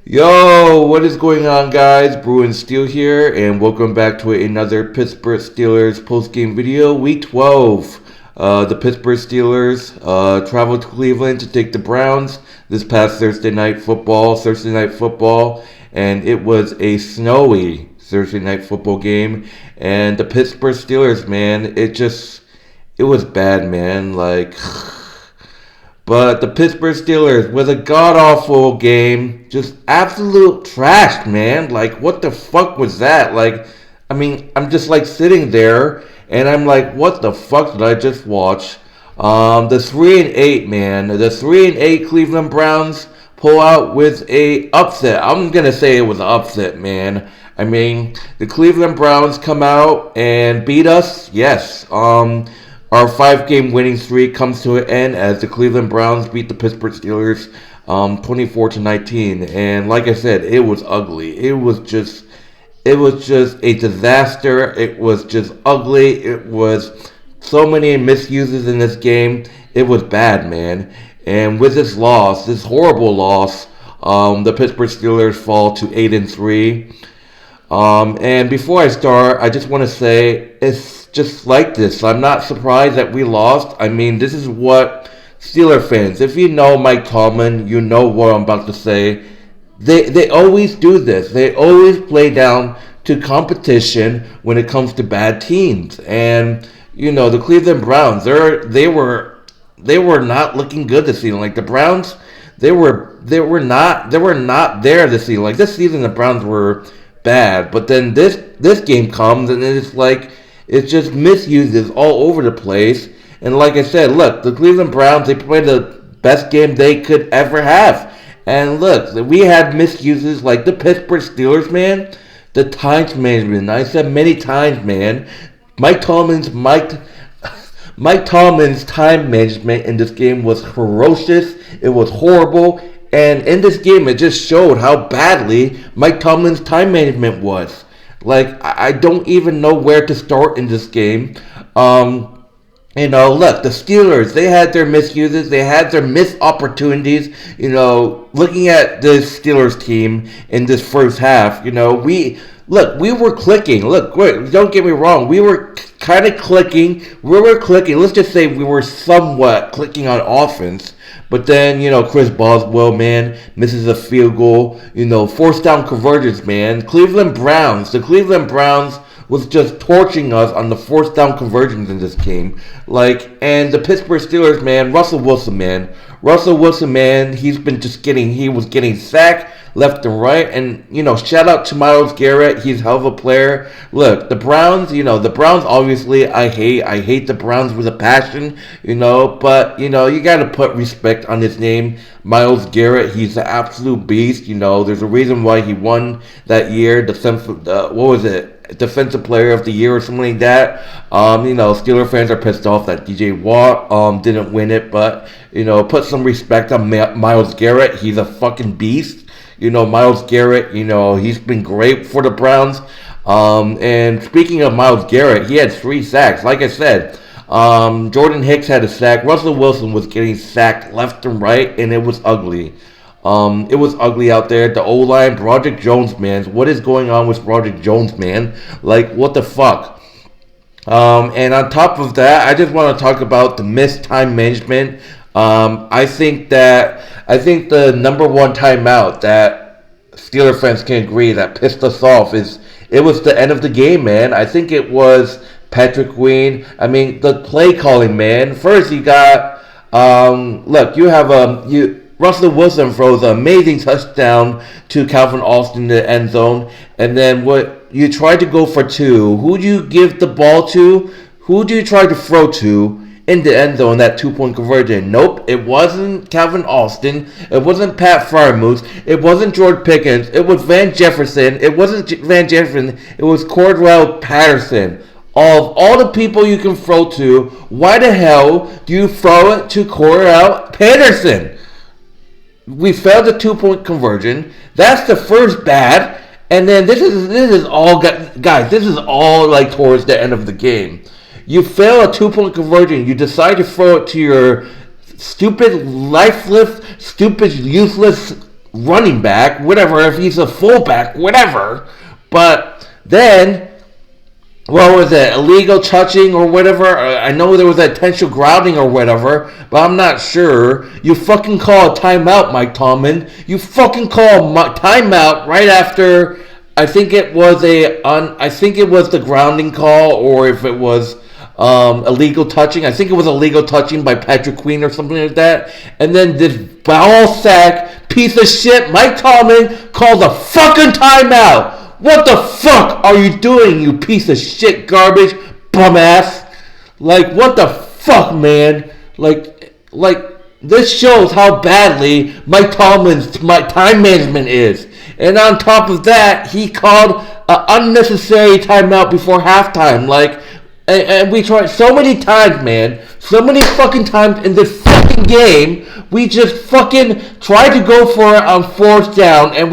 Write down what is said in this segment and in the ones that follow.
Yo, what is going on, guys? Bruin Steel here, and welcome back to another Pittsburgh Steelers post-game video. Week 12. The Pittsburgh Steelers traveled to Cleveland to take the Browns this past Thursday night football, and it was a snowy Thursday night football game. And the Pittsburgh Steelers, man, it was bad, man. But the Pittsburgh Steelers was a god-awful game. Just absolute trash, man. What the fuck was that? I'm just, sitting there, and I'm like, what the fuck did I just watch? The 3-8, man. The 3-8 Cleveland Browns pull out with a upset. I'm going to say it was an upset, man. The Cleveland Browns come out and beat us. Yes. Our 5-game winning streak comes to an end as the Cleveland Browns beat the Pittsburgh Steelers 24-19. And like I said, it was ugly. It was just a disaster. It was just ugly. It was so many misuses in this game. It was bad, man. And with this loss, this horrible loss, the Pittsburgh Steelers fall to 8-3. And before I start, I just want to say it's just like this. I'm not surprised that we lost. This is what Steeler fans, if you know Mike Tomlin, you know what I'm about to say. They always do this. They always play down to competition when it comes to bad teams. And the Cleveland Browns, they were not looking good this season. The Browns, they were not there this season. This season the Browns were bad, but then this game comes and it's just misuses all over the place. And like I said, look, the Cleveland Browns, they played the best game they could ever have. And look, we had misuses like the Pittsburgh Steelers, man. The time management, I said many times, man. Mike Tomlin's time management in this game was ferocious. It was horrible. And in this game, it just showed how badly Mike Tomlin's time management was. I don't even know where to start in this game. Look, the Steelers, they had their misuses. They had their missed opportunities. Looking at this Steelers team in this first half, we were clicking. Look, wait, don't get me wrong. We were kind of clicking. We were clicking. Let's just say we were somewhat clicking on offense. But then, Chris Boswell, man, misses a field goal. Fourth down conversions, man. The Cleveland Browns was just torching us on the fourth down conversions in this game. And the Pittsburgh Steelers, man, Russell Wilson, man, he was getting sacked left and right. And, shout out to Myles Garrett. He's a hell of a player. Look, the Browns, obviously, I hate the Browns with a passion, but, you got to put respect on his name. Myles Garrett, he's an absolute beast. There's a reason why he won that year, Defensive Player of the Year or something like that. Steeler fans are pissed off that DJ Watt didn't win it, but put some respect on Myles Garrett. He's a fucking beast. Myles Garrett, he's been great for the Browns. And speaking of Myles Garrett, he had 3 sacks. Like I said, Jordan Hicks had a sack. Russell Wilson was getting sacked left and right, and it was ugly. It was ugly out there. The O-line, Broderick Jones, man. What is going on with Broderick Jones, man? What the fuck? And on top of that, I just want to talk about the missed time management. I think the number one timeout that Steeler fans can agree that pissed us off it was the end of the game, man. I think it was Patrick Queen. The play calling, man. First, you got Russell Wilson throws an amazing touchdown to Calvin Austin in the end zone, and then you tried to go for 2. Who do you give the ball to? Who do you try to throw to in the end zone, that 2-point conversion? Nope, it wasn't Calvin Austin. It wasn't Pat Freiermuth. It wasn't George Pickens. It was Van Jefferson. It wasn't Van Jefferson. It was Cordell Patterson. Of all the people you can throw to, why the hell do you throw it to Cordell Patterson? We failed the 2-point conversion. That's the first bad. And then this is all, guys, this is all towards the end of the game. You fail a 2-point conversion. You decide to throw it to your stupid, lifeless, stupid, useless running back, whatever, if he's a fullback, whatever. But then, what was it, illegal touching or whatever? I know there was intentional grounding or whatever, but I'm not sure. You fucking call a timeout, Mike Tomlin. You fucking call a timeout right after. I think it was the grounding call, or if it was illegal touching. I think it was illegal touching by Patrick Queen or something like that. And then this ball sack piece of shit, Mike Tomlin, called a fucking timeout. What the fuck are you doing, you piece of shit garbage, bum ass? Like, what the fuck, man? Like, this shows how badly Mike Tomlin's time management is. And on top of that, he called an unnecessary timeout before halftime. Like, and we tried so many times, man. So many fucking times in this fucking game, we just fucking tried to go for it on fourth down, and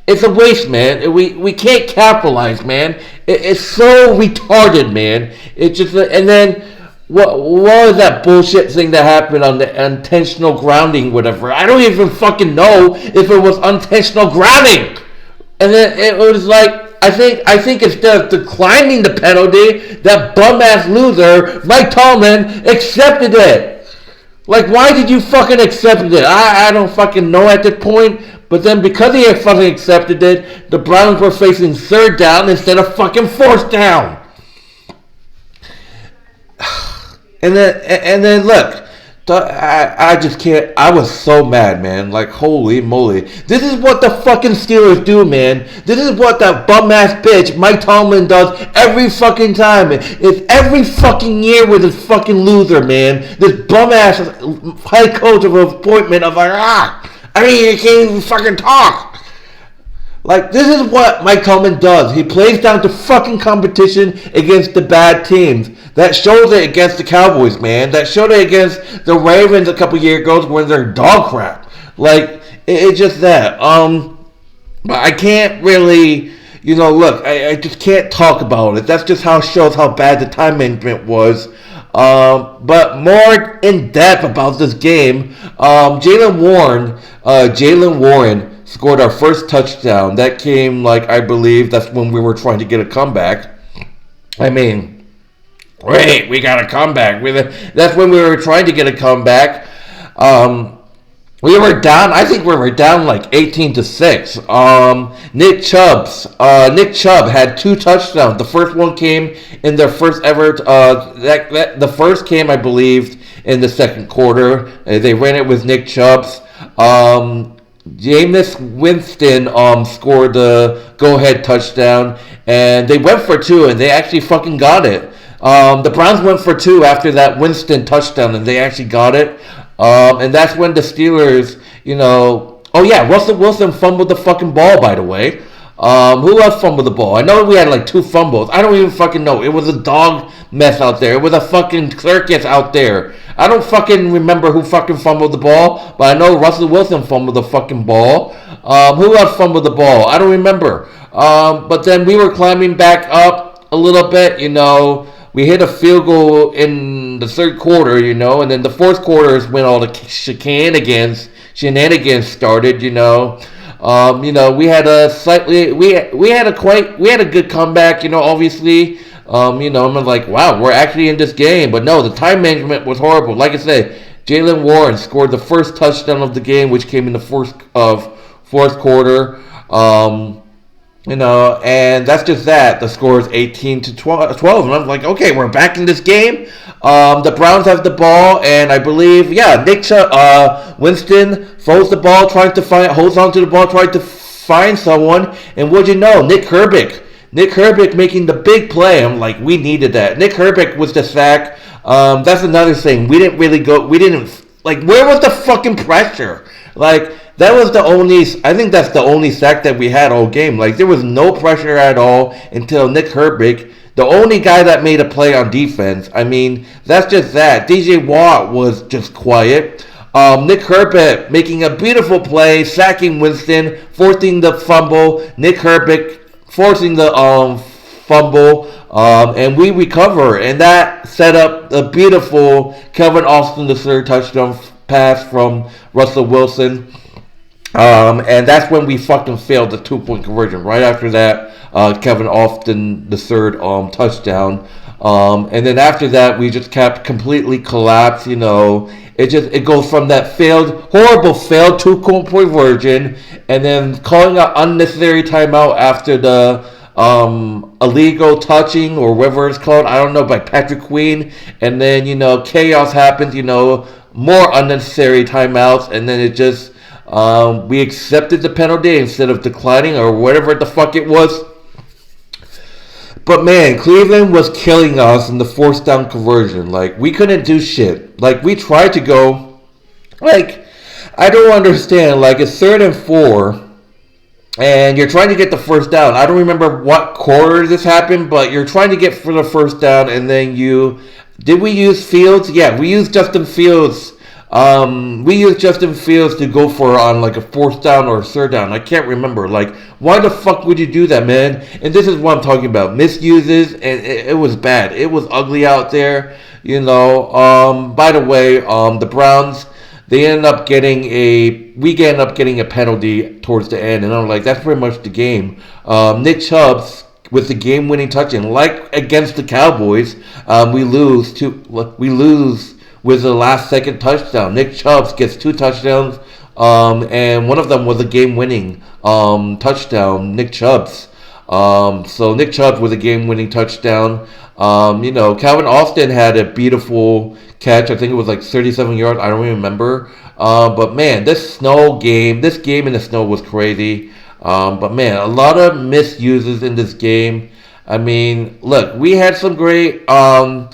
it's a waste, man. We can't capitalize, man. It's so retarded, man. It just, and then what was that bullshit thing that happened on the intentional grounding, whatever? I don't even fucking know if it was intentional grounding. And then it was like, I think instead of declining the penalty, that bum ass loser Mike Tomlin accepted it. Like, why did you fucking accept it? I don't fucking know at this point. But then because he had fucking accepted it, the Browns were facing third down instead of fucking fourth down. And then look, I just can't. I was so mad, man. Like, holy moly. This is what the fucking Steelers do, man. This is what that bum ass bitch Mike Tomlin does every fucking time. It's every fucking year with this fucking loser, man. This bum ass head coach of an appointment of like, you can't even fucking talk. Like, this is what Mike Tomlin does. He plays down to fucking competition against the bad teams. That shows it against the Cowboys, man. That showed it against the Ravens a couple years ago when they're dog crap. Like, it's just that. But I can't really, look, I just can't talk about it. That's just how it shows how bad the time management was. But more in depth about this game, Jaylen Warren scored our first touchdown. That came, I believe that's when we were trying to get a comeback. I mean, wait, we got a comeback. That's when we were trying to get a comeback. We were down. I think we were down 18-6. Nick Chubb had 2 touchdowns. The first one came in their first ever. The first came, I believe, in the second quarter. They ran it with Nick Chubb. Jameis Winston scored the go-ahead touchdown, and they went for 2, and they actually fucking got it. The Browns went for 2 after that Winston touchdown, and they actually got it. And that's when the Steelers, Russell Wilson fumbled the fucking ball, by the way. Who else fumbled the ball? I know we had 2 fumbles. I don't even fucking know. It was a dog mess out there. It was a fucking circus out there. I don't fucking remember who fucking fumbled the ball, but I know Russell Wilson fumbled the fucking ball. Who else fumbled the ball? I don't remember. But then we were climbing back up a little bit, We hit a field goal in the third quarter, and then the fourth quarter is when all the shenanigans started, we had a good comeback, obviously. I'm like, wow, we're actually in this game. But no, the time management was horrible. Like I said, Jaylen Warren scored the first touchdown of the game, which came in the fourth quarter. And that's just that. The score is 18-12. And I'm like, okay, we're back in this game. The Browns have the ball, and I believe, Winston throws the ball, holds on to the ball, trying to find someone. And what'd you know? Nick Herbig making the big play. I'm like, we needed that. Nick Herbig was the sack. That's another thing. Where was the fucking pressure? That was I think that's the only sack that we had all game. There was no pressure at all until Nick Herbig, the only guy that made a play on defense. I mean, that's just that. DJ Watt was just quiet. Nick Herbig making a beautiful play, sacking Winston, forcing the fumble. Nick Herbig forcing the fumble, and we recover. And that set up a beautiful Kevin Austin, the third touchdown pass from Russell Wilson. And that's when we fucking failed the 2 point conversion. Right after that, Kevin Austin the third touchdown. And then after that, we just kept completely collapsed. It goes from that horrible failed 2 point conversion, and then calling an unnecessary timeout after the illegal touching or whatever it's called. I don't know, by Patrick Queen, and then chaos happens. More unnecessary timeouts, and then it just we accepted the penalty instead of declining or whatever the fuck it was. But man, Cleveland was killing us in the fourth down conversion. Like, we couldn't do shit. Like, we tried to go. Like, I don't understand. Like, it's 3rd and 4, and you're trying to get the first down. I don't remember what quarter this happened, but you're trying to get for the first down, and then did we use Fields? Yeah, we used Justin Fields. We used Justin Fields to go for on like a fourth down or a third down. I can't remember. Like, why the fuck would you do that, man? And this is what I'm talking about. Misuses, and it was bad. It was ugly out there. By the way, the Browns, we ended up getting a penalty towards the end, and I'm like, that's pretty much the game. Nick Chubb's with the game-winning touchdown, like against the Cowboys, we lose with the last-second touchdown. Nick Chubb gets 2 touchdowns, and one of them was a game-winning touchdown. Nick Chubb's. So Nick Chubb with a game-winning touchdown. Calvin Austin had a beautiful catch. I think it was like 37 yards. I don't even remember. But man, this game in the snow was crazy. But man, a lot of misuses in this game. I mean, look, we had some great, I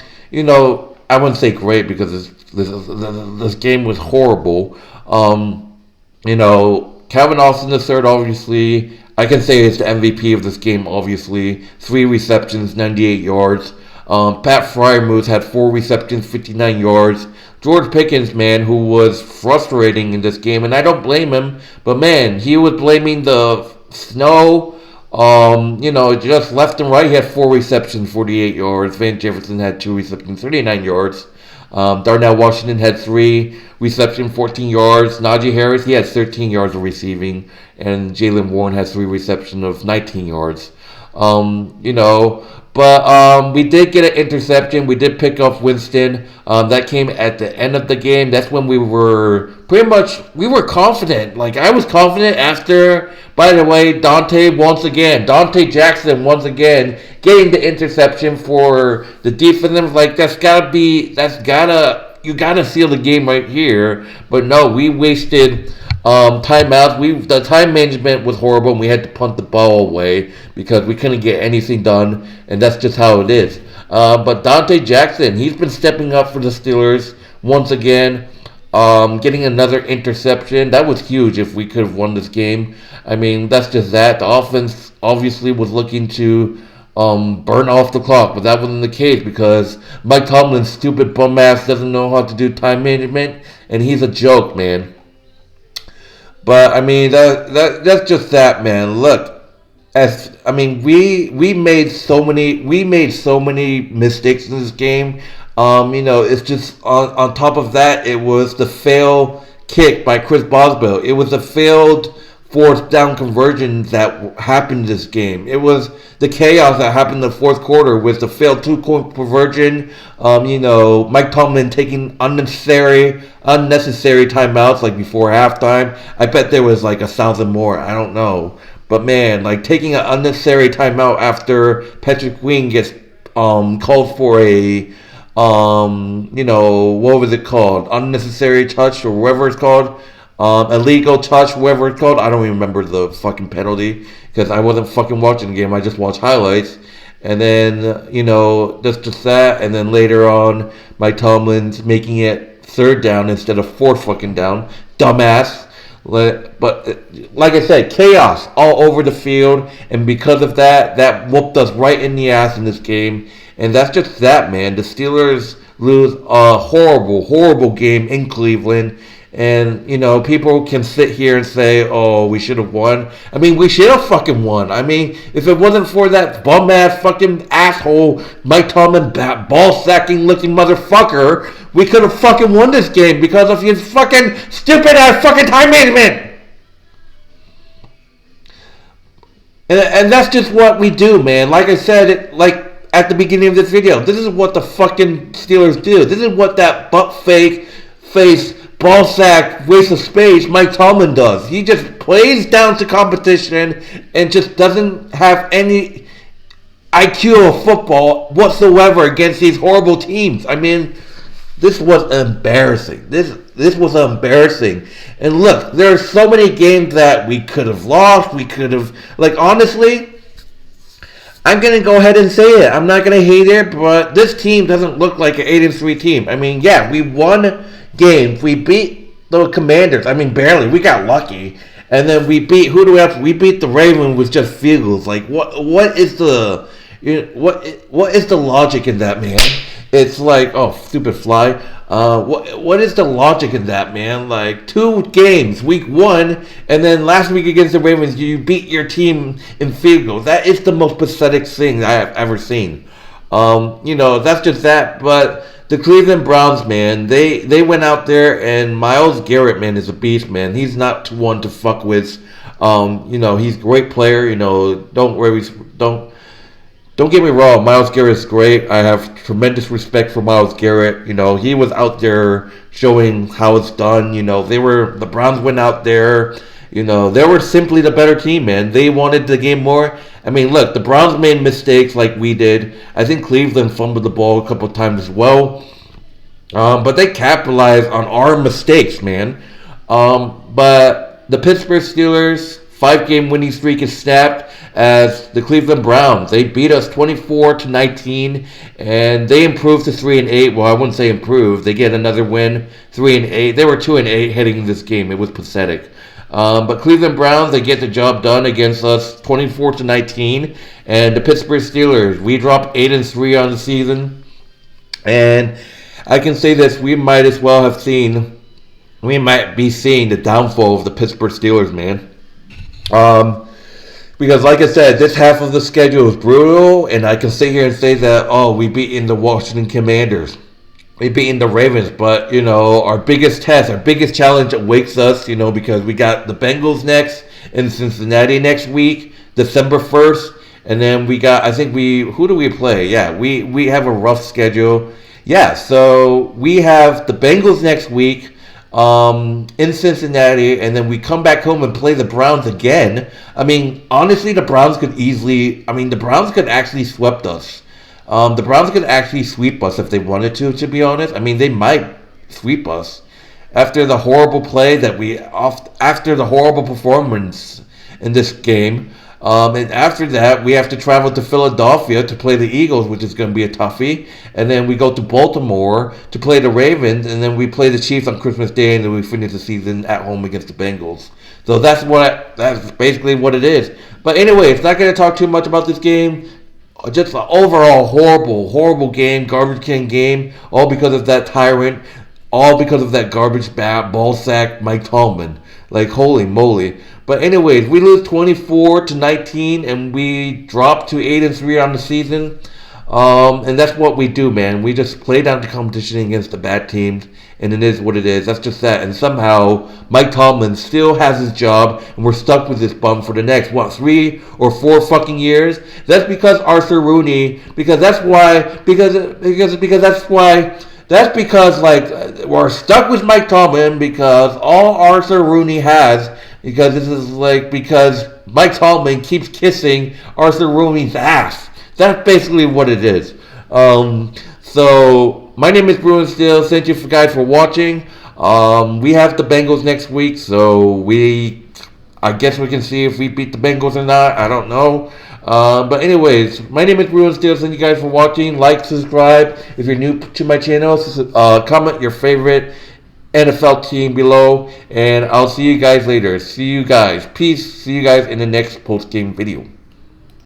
wouldn't say great because this game was horrible. Calvin Austin the third, obviously, I can say is the MVP of this game, obviously. 3 receptions, 98 yards. Pat Freiermuth had 4 receptions, 59 yards. George Pickens, man, who was frustrating in this game, and I don't blame him, but man, he was blaming the snow. Just left and right. He had 4 receptions, 48 yards. Van Jefferson had 2 receptions, 39 yards. Darnell Washington had 3 receptions, 14 yards. Najee Harris, he had 13 yards of receiving, and Jaylen Warren has 3 receptions of 19 yards. But we did get an interception. We did pick up Winston. That came at the end of the game. That's when we were confident. Like, I was confident after, by the way, Dante Jackson once again getting the interception for the defense. Like, you gotta seal the game right here. But no, we wasted timeouts. The time management was horrible, and we had to punt the ball away because we couldn't get anything done, and that's just how it is. But Dante Jackson, he's been stepping up for the Steelers once again, getting another interception. That was huge if we could have won this game. I mean, that's just that. The offense obviously was looking to burn off the clock, but that wasn't the case because Mike Tomlin's stupid bum ass doesn't know how to do time management, and he's a joke, man. But I mean, that's just that, man. Look, we made so many mistakes in this game. It's just on top of that, it was the failed kick by Chris Boswell. It was the failed fourth down conversion that happened in this game. It was the chaos that happened in the fourth quarter with the failed 2-point conversion. Mike Tomlin taking unnecessary timeouts like before halftime. I bet there was like 1,000 more. I don't know. But man, like taking an unnecessary timeout after Patrick Queen gets called for a what was it called? Unnecessary touch or whatever it's called. Illegal touch, whatever it's called. I don't even remember the fucking penalty because I wasn't fucking watching the game. I just watched highlights. And then, that's just that. And then later on, Mike Tomlin's making it third down instead of fourth fucking down. Dumbass. But like I said, chaos all over the field. And because of that, that whooped us right in the ass in this game. And that's just that, man. The Steelers lose a horrible, horrible game in Cleveland. And, people can sit here and say, oh, we should have won. I mean, we should have fucking won. I mean, if it wasn't for that bum-ass fucking asshole Mike Tomlin ball-sacking looking motherfucker, we could have fucking won this game because of his fucking stupid-ass fucking time management. And that's just what we do, man. Like I said, like at the beginning of this video, this is what the fucking Steelers do. This is what that butt fake face ball sack waste of space Mike Tomlin does. He just plays down to competition and just doesn't have any IQ of football whatsoever against these horrible teams. I mean, this was embarrassing. This was embarrassing. And look, there are so many games that we could have lost. We could have, like, honestly, I'm gonna go ahead and say it. I'm not gonna hate it, but this team doesn't look like an 8-3 team. I mean, yeah, we won games. We beat the Commanders. I mean, barely. We got lucky. And then we beat, who do we have? We beat the Ravens with just field goals. Like, what is the what is the logic in that, man? It's like, oh, stupid fly. What is the logic in that, man? Like, 2 games, week 1, and then last week against the Ravens, you beat your team in field goals. That is the most pathetic thing I have ever seen. That's just that. But the Cleveland Browns, man, they went out there, and Myles Garrett, man, is a beast, man. He's not one to fuck with. He's a great player. Don't get me wrong, Myles Garrett is great. I have tremendous respect for Myles Garrett. He was out there showing how it's done. The Browns went out there. They were simply the better team, man. They wanted the game more. I mean, look, the Browns made mistakes like we did. I think Cleveland fumbled the ball a couple of times as well. But they capitalized on our mistakes, man. But the Pittsburgh Steelers 5-game winning streak is snapped as the Cleveland Browns. They beat us 24-19, and they improved to 3-8. Well, I wouldn't say improved. They get another win, 3-8. They were 2-8 heading into this game. It was pathetic. But Cleveland Browns, they get the job done against us 24-19. And the Pittsburgh Steelers, we dropped 8-3 on the season. And I can say this, we might be seeing the downfall of the Pittsburgh Steelers, man. Because like I said, this half of the schedule is brutal, and I can sit here and say that, we beat the Washington Commanders. We beat the Ravens, but, our biggest test, our biggest challenge awaits us, because we got the Bengals next in Cincinnati next week, December 1st, and then we got, who do we play? Yeah, we have a rough schedule. Yeah, so we have the Bengals next week, in Cincinnati, and then we come back home and play the Browns again. I mean, honestly, the Browns could actually sweep us. The Browns could actually sweep us if they wanted to be honest. I mean, they might sweep us after the horrible after the horrible performance in this game. And after that, we have to travel to Philadelphia to play the Eagles, which is going to be a toughie. And then we go to Baltimore to play the Ravens, and then we play the Chiefs on Christmas Day, and then we finish the season at home against the Bengals. So that's basically what it is. But anyway, it's not going to talk too much about this game. Just an overall horrible game, garbage can game, all because of that tyrant, all because of that garbage ball sack Mike Tomlin. Like, holy moly. But anyways, we lose 24-19, and we drop to 8-3 on the season. And that's what we do, man. We just play down the competition against the bad teams, and it is what it is. That's just that. And somehow, Mike Tomlin still has his job, and we're stuck with this bum for the next, 3 or 4 fucking years? That's because Arthur Rooney, that's because we're stuck with Mike Tomlin because all Arthur Rooney has, because Mike Tomlin keeps kissing Arthur Rooney's ass. That's basically what it is. So my name is Bruin Steele. Thank you guys for watching. We have the Bengals next week, so I guess we can see if we beat the Bengals or not. I don't know. But anyways, my name is Bruin Steele. Thank you guys for watching. Like, subscribe if you're new to my channel. Comment your favorite NFL team below, and I'll see you guys later. See you guys. Peace. See you guys in the next post-game video.